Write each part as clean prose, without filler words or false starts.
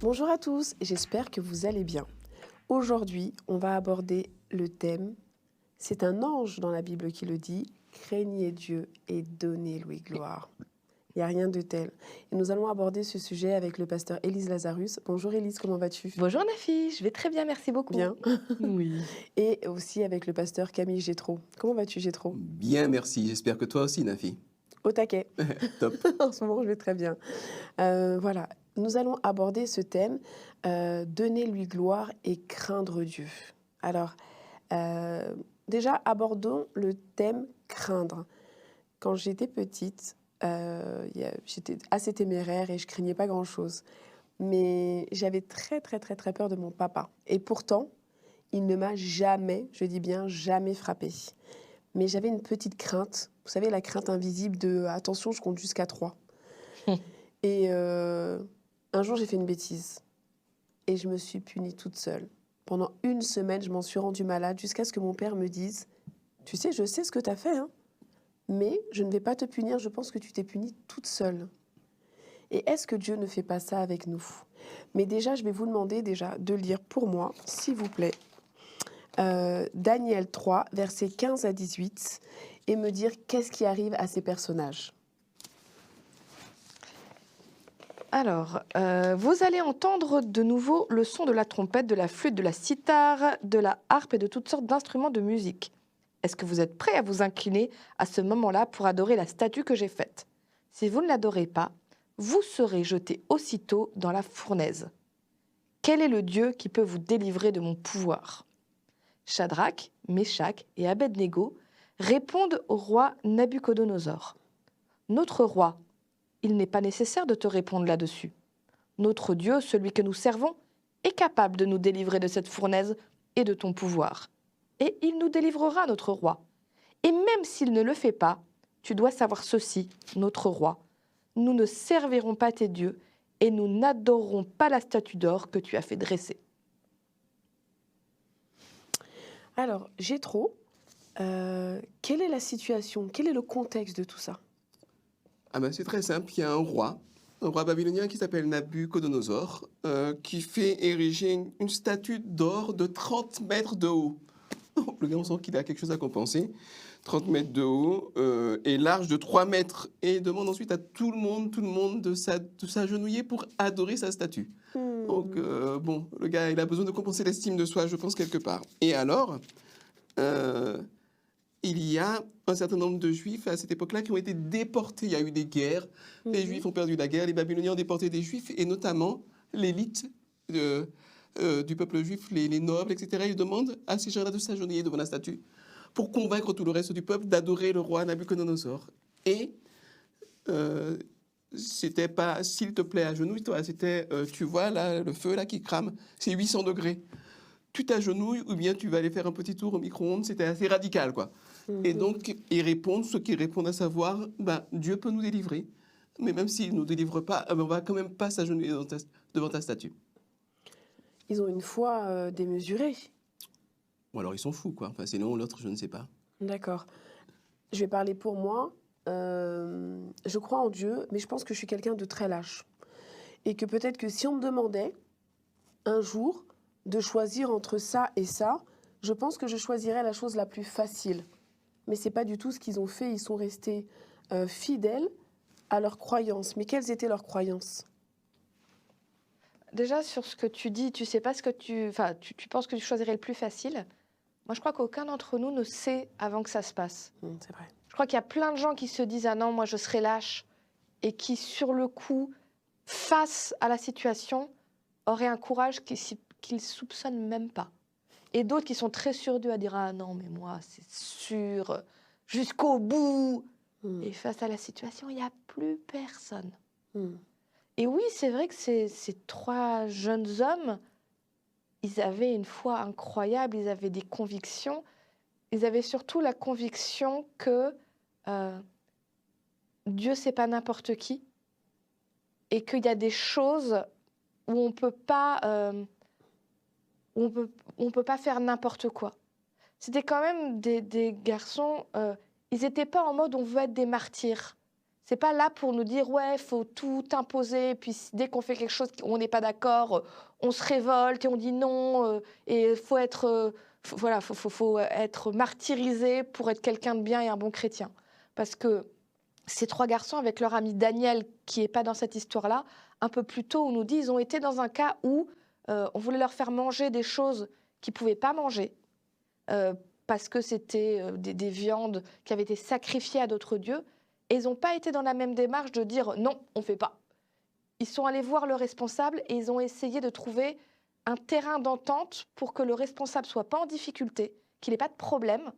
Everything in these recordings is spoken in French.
Bonjour à tous, j'espère que vous allez bien. Aujourd'hui, on va aborder le thème, c'est un ange dans la Bible qui le dit, craignez Dieu et donnez-lui gloire. Il n'y a rien de tel. Et nous allons aborder ce sujet avec le pasteur Élise Lazarus. Bonjour Élise, comment vas-tu? Bonjour Nafi, je vais très bien, merci beaucoup. Bien. Oui. Et aussi avec le pasteur Camille Gétro. Comment vas-tu Gétro? Bien, merci. J'espère que toi aussi, Nafi. Au taquet. Top. En ce moment, je vais très bien. Voilà, nous allons aborder ce thème, donner-lui gloire et craindre Dieu. Alors, déjà, abordons le thème craindre. Quand j'étais petite, j'étais assez téméraire et je craignais pas grand-chose. Mais j'avais très, très, très, très peur de mon papa. Et pourtant, il ne m'a jamais, je dis bien jamais frappée. Mais j'avais une petite crainte, vous savez, la crainte invisible de « attention, je compte jusqu'à 3 ». Et un jour, j'ai fait une bêtise. Et je me suis punie toute seule. Pendant une semaine, je m'en suis rendue malade jusqu'à ce que mon père me dise « Tu sais, je sais ce que tu as fait, hein, mais je ne vais pas te punir, je pense que tu t'es punie toute seule. » Et est-ce que Dieu ne fait pas ça avec nous? Mais déjà, je vais vous demander déjà de lire pour moi, s'il vous plaît, Daniel 3, versets 15 à 18, et me dire qu'est-ce qui arrive à ces personnages. Alors, vous allez entendre de nouveau le son de la trompette, de la flûte, de la cithare, de la harpe et de toutes sortes d'instruments de musique. Est-ce que vous êtes prêts à vous incliner à ce moment-là pour adorer la statue que j'ai faite? Si vous ne l'adorez pas, vous serez jetés aussitôt dans la fournaise. Quel est le Dieu qui peut vous délivrer de mon pouvoir? Shadrach, Meshach et Abednego répondent au roi Nabuchodonosor. Notre roi, il n'est pas nécessaire de te répondre là-dessus. Notre Dieu, celui que nous servons, est capable de nous délivrer de cette fournaise et de ton pouvoir. Et il nous délivrera, notre roi. Et même s'il ne le fait pas, tu dois savoir ceci, notre roi. Nous ne servirons pas tes dieux et nous n'adorerons pas la statue d'or que tu as fait dresser. Alors, Jétro, quelle est la situation? Quel est le contexte de tout ça? Ah ben, c'est très simple. Il y a un roi babylonien qui s'appelle Nabuchodonosor, qui fait ériger une statue d'or de 30 mètres de haut. Le gars, on sent qu'il a quelque chose à compenser. 30 mètres de haut et large de 3 mètres. Et demande ensuite à tout le monde de s'agenouiller pour adorer sa statue. Donc, bon, le gars, il a besoin de compenser l'estime de soi, je pense, quelque part. Et alors, il y a un certain nombre de Juifs à cette époque-là qui ont été déportés. Il y a eu des guerres, les Juifs ont perdu la guerre, les Babyloniens ont déporté des Juifs, et notamment l'élite du peuple juif, les nobles, etc. Ils demandent à ces gens-là de s'agenouiller devant la statue pour convaincre tout le reste du peuple d'adorer le roi Nabuchodonosor. Et c'était pas « s'il te plaît, agenouille-toi », c'était tu vois là, le feu là qui crame, c'est 800 degrés. Tu t'agenouilles ou bien tu vas aller faire un petit tour au micro-ondes. C'était assez radical, quoi. Et donc, ils répondent, ceux qui répondent à savoir, ben, Dieu peut nous délivrer, mais même s'il ne nous délivre pas, on va quand même pas s'agenouiller devant ta statue. Ils ont une foi démesurée. Ou alors ils sont fous, quoi. Enfin, c'est l'un ou l'autre, je ne sais pas. D'accord. Je vais parler pour moi. Je crois en Dieu, mais je pense que je suis quelqu'un de très lâche. Et que peut-être que si on me demandait un jour de choisir entre ça et ça, je pense que je choisirais la chose la plus facile. Mais ce n'est pas du tout ce qu'ils ont fait. Ils sont restés fidèles à leurs croyances. Mais quelles étaient leurs croyances? Déjà, sur ce que tu dis, tu sais pas ce que tu penses que tu choisirais le plus facile. Moi, je crois qu'aucun d'entre nous ne sait avant que ça se passe. C'est vrai. Je crois qu'il y a plein de gens qui se disent « Ah non, moi, je serai lâche » et qui, sur le coup, face à la situation, auraient un courage qu'ils ne soupçonnent même pas. Et d'autres qui sont très sûrs d'eux à dire « Ah non, mais moi, c'est sûr, jusqu'au bout ». Et face à la situation, il n'y a plus personne. Et oui, c'est vrai que ces trois jeunes hommes, ils avaient une foi incroyable, ils avaient des convictions. Ils avaient surtout la conviction que Dieu, c'est pas n'importe qui et qu'il y a des choses où on peut pas, on peut pas faire n'importe quoi. C'était quand même des garçons, ils n'étaient pas en mode on veut être des martyrs. C'est pas là pour nous dire ouais, faut tout imposer. Puis dès qu'on fait quelque chose où on n'est pas d'accord, on se révolte et on dit non. Et faut être, voilà, faut être martyrisé pour être quelqu'un de bien et un bon chrétien. Parce que ces 3 garçons, avec leur ami Daniel, qui n'est pas dans cette histoire-là, un peu plus tôt, on nous dit ils ont été dans un cas où on voulait leur faire manger des choses qu'ils ne pouvaient pas manger. Parce que c'était des viandes qui avaient été sacrifiées à d'autres dieux. Et ils n'ont pas été dans la même démarche de dire non, on ne fait pas. Ils sont allés voir le responsable et ils ont essayé de trouver un terrain d'entente pour que le responsable ne soit pas en difficulté, qu'il n'ait pas de problème,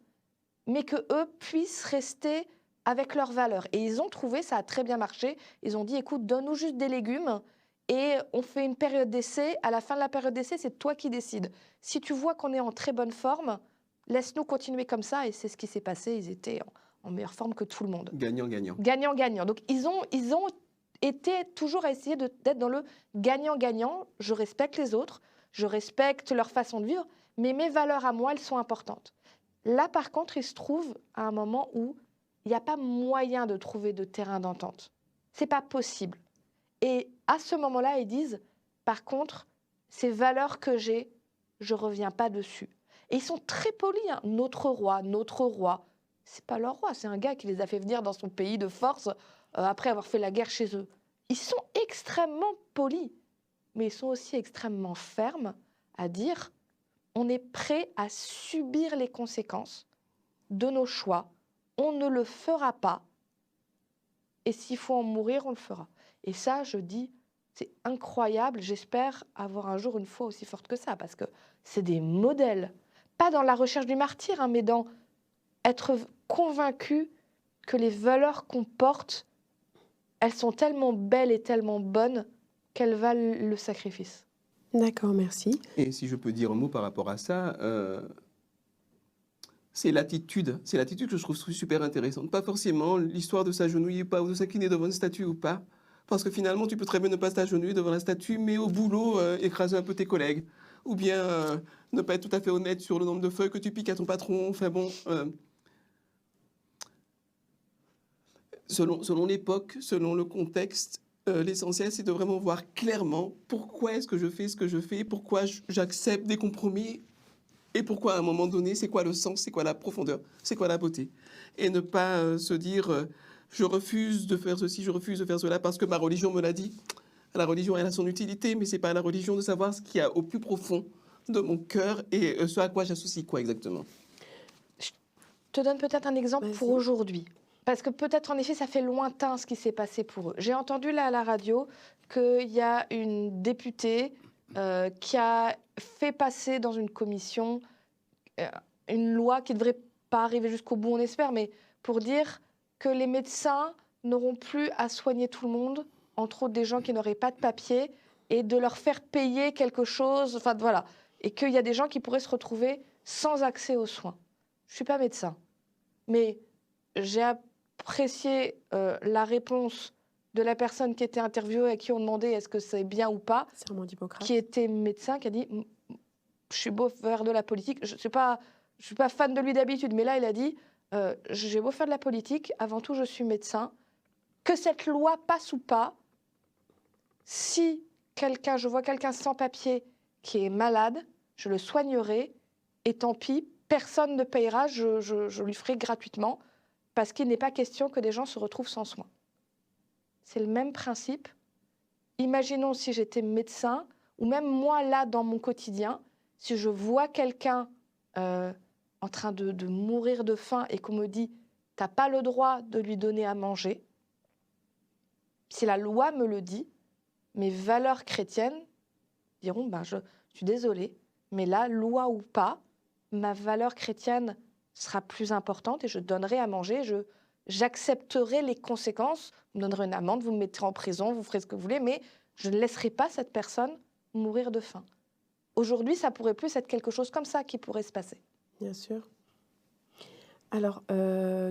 mais qu'eux puissent rester avec leurs valeurs. Et ils ont trouvé, ça a très bien marché, ils ont dit écoute, donne-nous juste des légumes et on fait une période d'essai. À la fin de la période d'essai, c'est toi qui décides. Si tu vois qu'on est en très bonne forme, laisse-nous continuer comme ça. Et c'est ce qui s'est passé, ils étaient en meilleure forme que tout le monde. Gagnant-gagnant. Gagnant-gagnant. Donc, ils ont été toujours à essayer d'être dans le gagnant-gagnant. Je respecte les autres, je respecte leur façon de vivre, mais mes valeurs à moi, elles sont importantes. Là, par contre, il se trouve à un moment où il n'y a pas moyen de trouver de terrain d'entente. C'est pas possible. Et à ce moment-là, ils disent, par contre, ces valeurs que j'ai, je ne reviens pas dessus. Et ils sont très polis. Hein. Notre roi. C'est pas leur roi, c'est un gars qui les a fait venir dans son pays de force après avoir fait la guerre chez eux. Ils sont extrêmement polis, mais ils sont aussi extrêmement fermes à dire on est prêt à subir les conséquences de nos choix, on ne le fera pas, et s'il faut en mourir, on le fera. Et ça, je dis, c'est incroyable, j'espère avoir un jour une foi aussi forte que ça, parce que c'est des modèles, pas dans la recherche du martyr, hein, mais dans être convaincu que les valeurs qu'on porte, elles sont tellement belles et tellement bonnes qu'elles valent le sacrifice. D'accord, merci. Et si je peux dire un mot par rapport à ça, c'est l'attitude que je trouve super intéressante. Pas forcément l'histoire de s'agenouiller pas ou de s'incliner devant une statue ou pas. Parce que finalement, tu peux très bien ne pas t'agenouiller devant la statue, mais au boulot, écraser un peu tes collègues. Ou bien ne pas être tout à fait honnête sur le nombre de feuilles que tu piques à ton patron. Enfin bon, selon l'époque, selon le contexte, l'essentiel, c'est de vraiment voir clairement pourquoi est-ce que je fais ce que je fais, pourquoi j'accepte des compromis et pourquoi à un moment donné, c'est quoi le sens, c'est quoi la profondeur, c'est quoi la beauté. Et ne pas se dire, je refuse de faire ceci, je refuse de faire cela parce que ma religion me l'a dit. La religion, elle a son utilité, mais c'est pas la religion de savoir ce qu'il y a au plus profond de mon cœur et ce à quoi j'associe quoi exactement. Je te donne peut-être un exemple Vas-y. pour aujourd'hui. Parce que peut-être, en effet, ça fait lointain ce qui s'est passé pour eux. J'ai entendu là à la radio qu'il y a une députée qui a fait passer dans une commission une loi qui ne devrait pas arriver jusqu'au bout, on espère, mais pour dire que les médecins n'auront plus à soigner tout le monde, entre autres des gens qui n'auraient pas de papier, et de leur faire payer quelque chose, enfin voilà. Et qu'il y a des gens qui pourraient se retrouver sans accès aux soins. Je ne suis pas médecin, mais j'ai apprécié la réponse de la personne qui était interviewée, à qui on demandait est-ce que c'est bien ou pas, Serment d'Hippocrate. qui était médecin, qui a dit je suis beau faire de la politique, je suis pas fan de lui d'habitude, mais là il a dit j'ai beau faire de la politique, avant tout je suis médecin, que cette loi passe ou pas, si je vois quelqu'un sans papier qui est malade, je le soignerai et tant pis, personne ne payera, je lui ferai gratuitement parce qu'il n'est pas question que des gens se retrouvent sans soins. C'est le même principe. Imaginons si j'étais médecin, ou même moi, là, dans mon quotidien, si je vois quelqu'un en train de mourir de faim et qu'on me dit « t'as pas le droit de lui donner à manger », si la loi me le dit, mes valeurs chrétiennes diront « je suis désolée, mais là, loi ou pas, ma valeur chrétienne sera plus importante et je donnerai à manger, j'accepterai les conséquences, vous me donnerez une amende, vous me mettrez en prison, vous ferez ce que vous voulez, mais je ne laisserai pas cette personne mourir de faim. » Aujourd'hui, ça pourrait plus être quelque chose comme ça qui pourrait se passer. Bien sûr. Alors,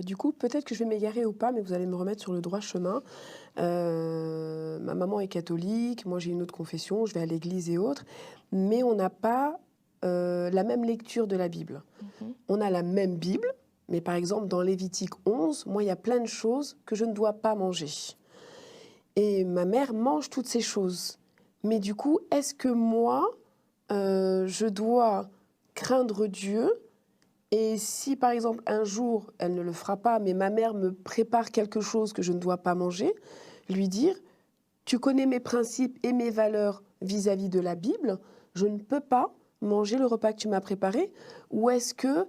du coup, peut-être que je vais m'égarer ou pas, mais vous allez me remettre sur le droit chemin. Ma maman est catholique, moi j'ai une autre confession, je vais à l'église et autres, mais on n'a pas la même lecture de la Bible. On a la même Bible, Mais par exemple, dans Lévitique 11, moi, il y a plein de choses que je ne dois pas manger. Et ma mère mange toutes ces choses. Mais du coup, est-ce que moi, je dois craindre Dieu? Et si, par exemple, un jour, elle ne le fera pas, mais ma mère me prépare quelque chose que je ne dois pas manger, lui dire, tu connais mes principes et mes valeurs vis-à-vis de la Bible, je ne peux pas manger le repas que tu m'as préparé? Ou est-ce que,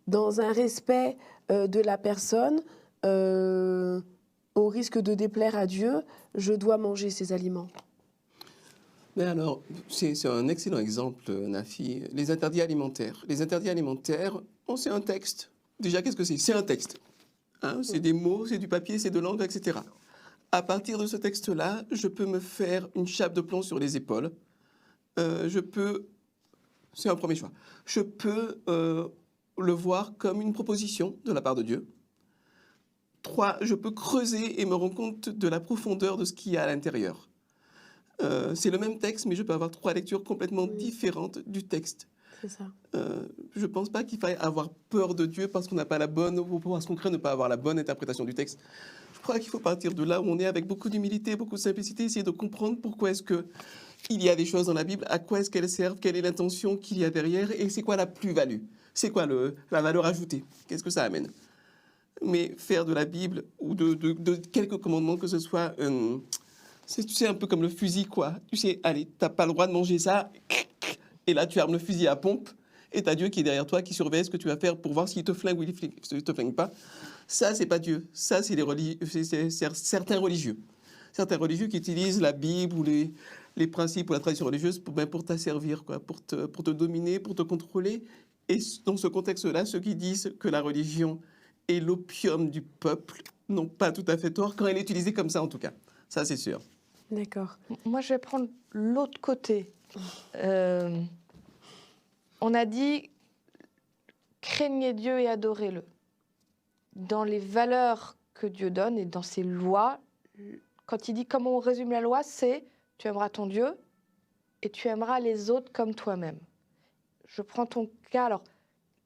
dans un respect de la personne, au risque de déplaire à Dieu, je dois manger ces aliments? Mais alors, c'est un excellent exemple, Nafi. Les interdits alimentaires. Les interdits alimentaires, c'est un texte. Déjà, qu'est-ce que c'est? C'est un texte. Hein, c'est des mots, c'est du papier, c'est de l'encre, etc. À partir de ce texte-là, je peux me faire une chape de plomb sur les épaules. Je peux... C'est un premier choix. Je peux le voir comme une proposition de la part de Dieu. 3, je peux creuser et me rendre compte de la profondeur de ce qu'il y a à l'intérieur. C'est le même texte, mais je peux avoir 3 lectures complètement différentes du texte. C'est ça. Je ne pense pas qu'il faille avoir peur de Dieu parce qu'on n'a pas la bonne, ou parce qu'on craint ne pas avoir la bonne interprétation du texte. Je crois qu'il faut partir de là où on est avec beaucoup d'humilité, beaucoup de simplicité, essayer de comprendre pourquoi est-ce qu'il y a des choses dans la Bible, à quoi est-ce qu'elles servent, quelle est l'intention qu'il y a derrière, et c'est quoi la plus-value, c'est quoi la valeur ajoutée, qu'est-ce que ça amène. Mais faire de la Bible ou de quelques commandements que ce soit... tu sais, un peu comme le fusil, quoi. Tu sais, allez, t'as pas le droit de manger ça, et là, tu armes le fusil à pompe, et t'as Dieu qui est derrière toi, qui surveille ce que tu vas faire pour voir s'il te flingue ou il te flingue pas. Ça, c'est pas Dieu. Ça, c'est certains religieux. Certains religieux qui utilisent la Bible ou les principes ou la tradition religieuse pour t'asservir, quoi, pour te dominer, pour te contrôler. Et dans ce contexte-là, ceux qui disent que la religion est l'opium du peuple n'ont pas tout à fait tort, quand elle est utilisée comme ça, en tout cas. Ça, c'est sûr. D'accord. Moi, je vais prendre l'autre côté. On a dit craignez Dieu et adorez-le. Dans les valeurs que Dieu donne et dans ses lois, quand il dit comment on résume la loi, c'est tu aimeras ton Dieu et tu aimeras les autres comme toi-même. Je prends ton cas. Alors,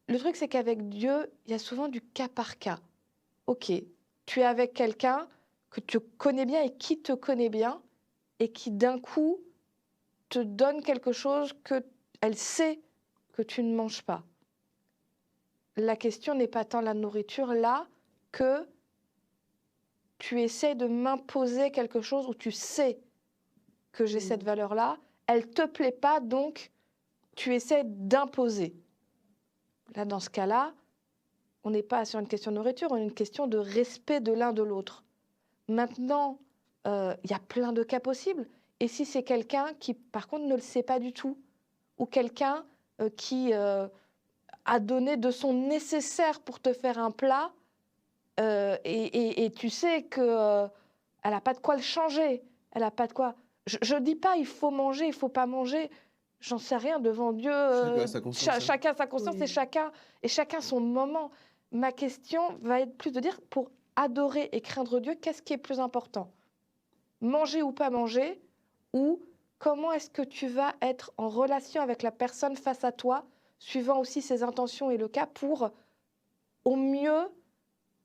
le truc, c'est qu'avec Dieu, il y a souvent du cas par cas. Ok, tu es avec quelqu'un que tu connais bien et qui te connaît bien et qui d'un coup te donne quelque chose qu'elle sait que tu ne manges pas. La question n'est pas tant la nourriture là que tu essaies de m'imposer quelque chose où tu sais que j'ai cette valeur-là, elle te plaît pas, donc tu essaies d'imposer. Là, dans ce cas-là, on n'est pas sur une question de nourriture, on est une question de respect de l'un de l'autre. Maintenant, il y a plein de cas possibles. Et si c'est quelqu'un qui, par contre, ne le sait pas du tout, ou quelqu'un qui a donné de son nécessaire pour te faire un plat, et tu sais qu'elle n'a pas de quoi le changer, elle n'a pas de quoi... Je ne dis pas il faut manger, il ne faut pas manger, j'en sais rien, devant Dieu, Chacun a sa conscience. chacun sa conscience, Oui. et chacun son moment. Ma question va être plus de dire, pour adorer et craindre Dieu, qu'est-ce qui est plus important? Manger ou pas manger, ou comment est-ce que tu vas être en relation avec la personne face à toi, suivant aussi ses intentions et le cas, pour au mieux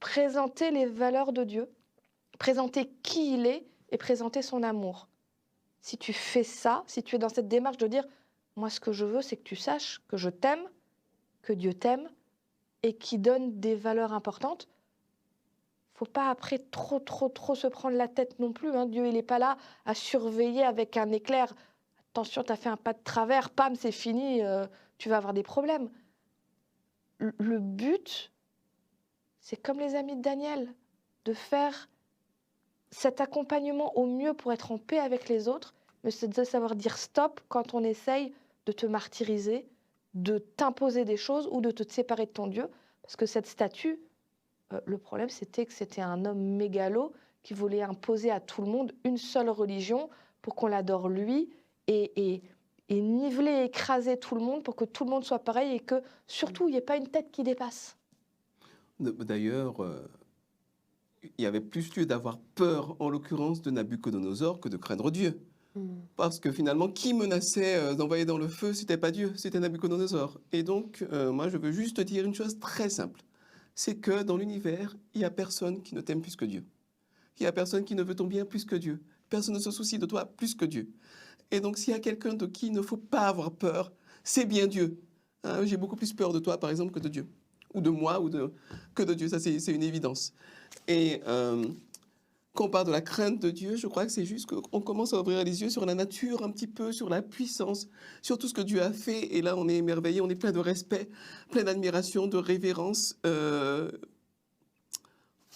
présenter les valeurs de Dieu, présenter qui il est et présenter son amour. Si tu fais ça, si tu es dans cette démarche de dire « moi, ce que je veux, c'est que tu saches que je t'aime, que Dieu t'aime et qui donne des valeurs importantes », faut pas après trop se prendre la tête non plus. Hein. Dieu, il n'est pas là à surveiller avec un éclair. Attention, tu as fait un pas de travers, pam, c'est fini, tu vas avoir des problèmes. Le but, c'est comme les amis de Daniel, de faire cet accompagnement au mieux pour être en paix avec les autres, mais c'est de savoir dire stop quand on essaye de te martyriser, de t'imposer des choses ou de te séparer de ton Dieu. Parce que cette statue, le problème, c'était que c'était un homme mégalo qui voulait imposer à tout le monde une seule religion pour qu'on l'adore lui et niveler, écraser tout le monde pour que tout le monde soit pareil et que surtout, il n'y ait pas une tête qui dépasse. D'ailleurs, il y avait plus lieu d'avoir peur, en l'occurrence, de Nabucodonosor que de craindre Dieu. Parce que finalement, qui menaçait d'envoyer dans le feu, c'était pas Dieu, c'était Nabuchodonosor. Et donc, moi, je veux juste te dire une chose très simple. C'est que dans l'univers, il n'y a personne qui ne t'aime plus que Dieu. Il n'y a personne qui ne veut ton bien plus que Dieu. Personne ne se soucie de toi plus que Dieu. Et donc, s'il y a quelqu'un de qui il ne faut pas avoir peur, c'est bien Dieu. Hein, j'ai beaucoup plus peur de toi, par exemple, que de Dieu. Ou de moi, que de Dieu. Ça, c'est une évidence. Et quand on parle de la crainte de Dieu, je crois que c'est juste qu'on commence à ouvrir les yeux sur la nature un petit peu, sur la puissance, sur tout ce que Dieu a fait. Et là, on est émerveillé, on est plein de respect, plein d'admiration, de révérence. On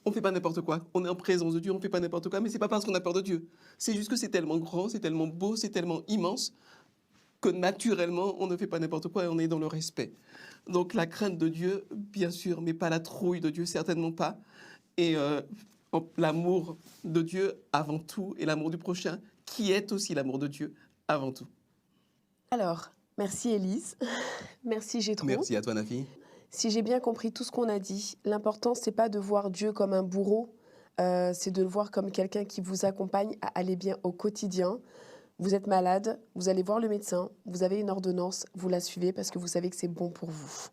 ne fait pas n'importe quoi. On est en présence de Dieu, on ne fait pas n'importe quoi. Mais ce n'est pas parce qu'on a peur de Dieu. C'est juste que c'est tellement grand, c'est tellement beau, c'est tellement immense que naturellement, on ne fait pas n'importe quoi et on est dans le respect. Donc la crainte de Dieu, bien sûr, mais pas la trouille de Dieu, certainement pas. Et l'amour de Dieu avant tout et l'amour du prochain, qui est aussi l'amour de Dieu avant tout. Alors, merci Élise, merci Gétron. Merci à toi, Nafi. Si j'ai bien compris tout ce qu'on a dit, l'important, c'est pas de voir Dieu comme un bourreau, c'est de le voir comme quelqu'un qui vous accompagne à aller bien au quotidien. Vous êtes malade, vous allez voir le médecin, vous avez une ordonnance, vous la suivez parce que vous savez que c'est bon pour vous.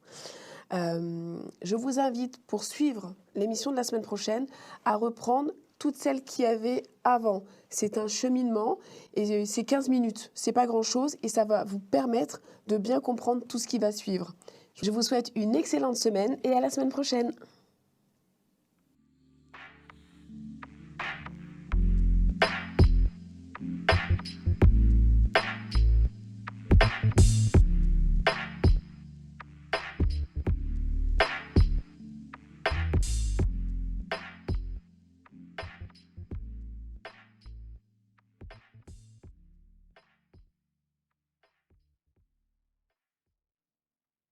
Je vous invite, pour suivre l'émission de la semaine prochaine, à reprendre toutes celles qu'il y avait avant. C'est un cheminement et c'est 15 minutes, c'est pas grand-chose et ça va vous permettre de bien comprendre tout ce qui va suivre. Je vous souhaite une excellente semaine et à la semaine prochaine.